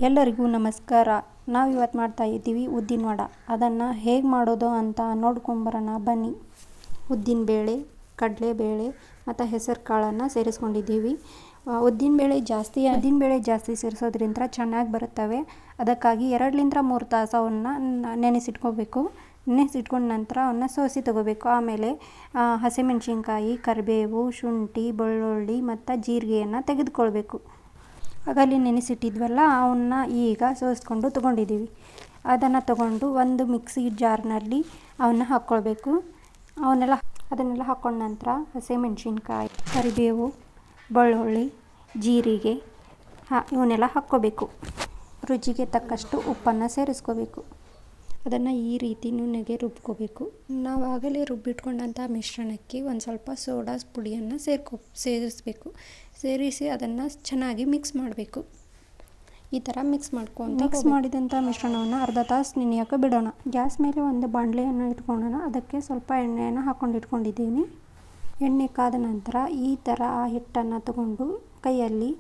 ಎಲ್ಲರಿಗೂ ನಮಸ್ಕಾರ. ನಾವು ಇವತ್ತು ಮಾಡ್ತಾ ಇದ್ದೀವಿ ಉದ್ದಿನ ವಡ. ಅದನ್ನು ಹೇಗೆ ಮಾಡೋದು ಅಂತ ನೋಡ್ಕೊಂಬರೋಣ ಬನ್ನಿ. ಉದ್ದಿನಬೇಳೆ, ಕಡಲೆಬೇಳೆ ಮತ್ತು ಹೆಸರು ಕಾಳನ್ನು ಸೇರಿಸ್ಕೊಂಡಿದ್ದೀವಿ. ಉದ್ದಿನಬೇಳೆ ಜಾಸ್ತಿ ಸೇರಿಸೋದ್ರಿಂದ ಚೆನ್ನಾಗಿ ಬರುತ್ತವೆ. ಅದಕ್ಕಾಗಿ 2-3 ತಾಸು ಅವನ್ನ ನೆನೆಸಿಟ್ಕೋಬೇಕು. ನೆನೆಸಿಟ್ಕೊಂಡ ನಂತರ ಅವನ್ನ ಸೋಸಿ ತಗೋಬೇಕು. ಆಮೇಲೆ ಹಸಿಮೆಣಸಿನ್ಕಾಯಿ, ಕರಿಬೇವು, ಶುಂಠಿ, ಬೆಳ್ಳುಳ್ಳಿ ಮತ್ತು ಜೀರಿಗೆಯನ್ನು ತೆಗೆದುಕೊಳ್ಬೇಕು. ಆಗಲ್ಲಿ ನೆನೆಸಿಟ್ಟಿದ್ವಲ್ಲ ಅವನ್ನ ಈಗ ಸೋಸ್ಕೊಂಡು ತೊಗೊಂಡಿದ್ದೀವಿ. ಅದನ್ನು ತಗೊಂಡು ಒಂದು ಮಿಕ್ಸಿ ಜಾರ್ನಲ್ಲಿ ಅವನ್ನ ಹಾಕ್ಕೊಳ್ಬೇಕು. ಅದನ್ನೆಲ್ಲ ಹಾಕ್ಕೊಂಡ ನಂತರ ಹಸಿಮೆಣಸಿನ್ಕಾಯಿ, ಕರಿಬೇವು, ಬೆಳ್ಳುಳ್ಳಿ, ಜೀರಿಗೆ ಇವನ್ನೆಲ್ಲ ಹಾಕ್ಕೋಬೇಕು. ರುಚಿಗೆ ತಕ್ಕಷ್ಟು ಉಪ್ಪನ್ನು ಸೇರಿಸ್ಕೋಬೇಕು. ಅದನ್ನು ಈ ರೀತಿ ನುಣ್ಣಗೆ ರುಬ್ಕೋಬೇಕು. ನಾವು ಆಗಲೇ ರುಬ್ಬಿಟ್ಕೊಂಡಂಥ ಮಿಶ್ರಣಕ್ಕೆ ಒಂದು ಸ್ವಲ್ಪ ಸೋಡಾ ಪುಡಿಯನ್ನು ಸೇರಿಸಬೇಕು. ಸೇರಿಸಿ ಅದನ್ನು ಚೆನ್ನಾಗಿ ಮಿಕ್ಸ್ ಮಾಡಬೇಕು. ಈ ಥರ ಮಿಕ್ಸ್ ಮಾಡಿದಂಥ ಮಿಶ್ರಣವನ್ನು ಅರ್ಧ ತಾಸು ನೆನೆಯೋಕೆ ಬಿಡೋಣ. ಗ್ಯಾಸ್ ಮೇಲೆ ಒಂದು ಬಾಣಲೆಯನ್ನು ಇಟ್ಕೊಳ್ಳೋಣ. ಅದಕ್ಕೆ ಸ್ವಲ್ಪ ಎಣ್ಣೆಯನ್ನು ಇಟ್ಕೊಂಡಿದ್ದೀನಿ. ಎಣ್ಣೆ ಕಾದ ನಂತರ ಈ ಥರ ಆ ಹಿಟ್ಟನ್ನು ತಗೊಂಡು ಕೈಯಲ್ಲಿ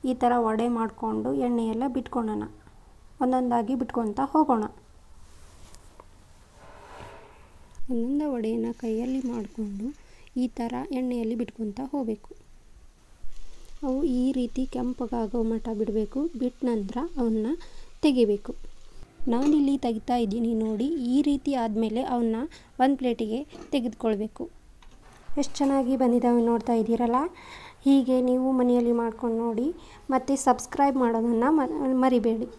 ಈ ಥರ ವಡೆ ಮಾಡಿಕೊಂಡು ಎಣ್ಣೆಯೆಲ್ಲ ಬಿಟ್ಕೊಳ್ಳೋಣ. ಒಂದೊಂದಾಗಿ ಬಿಟ್ಕೊತಾ ಹೋಗೋಣ. ಒಂದೊಂದು ವಡೆಯನ್ನು ಕೈಯಲ್ಲಿ ಮಾಡಿಕೊಂಡು ಈ ಥರ ಎಣ್ಣೆಯಲ್ಲಿ ಬಿಟ್ಕೊತಾ ಹೋಗಬೇಕು. ಅವು ಈ ರೀತಿ ಕೆಂಪಗಾಗೋ ಮಟ್ಟ ಬಿಡಬೇಕು. ಬಿಟ್ಟ ನಂತರ ಅವನ್ನ ತೆಗಿಬೇಕು. ನಾನಿಲ್ಲಿ ತೆಗಿತಾ ಇದ್ದೀನಿ ನೋಡಿ. ಈ ರೀತಿ ಆದಮೇಲೆ ಅವನ್ನ ಒಂದು ಪ್ಲೇಟಿಗೆ ತೆಗೆದುಕೊಳ್ಬೇಕು. ಎಷ್ಟು ಚೆನ್ನಾಗಿ ಬಂದಿದ್ದಾವೆ ನೋಡ್ತಾ ಇದ್ದೀರಲ್ಲ. ಹೀಗೆ ನೀವು ಮನೆಯಲ್ಲಿ ಮಾಡ್ಕೊಂಡು ನೋಡಿ. ಮತ್ತು ಸಬ್ಸ್ಕ್ರೈಬ್ ಮಾಡೋದನ್ನು ಮರಿಬೇಡಿ.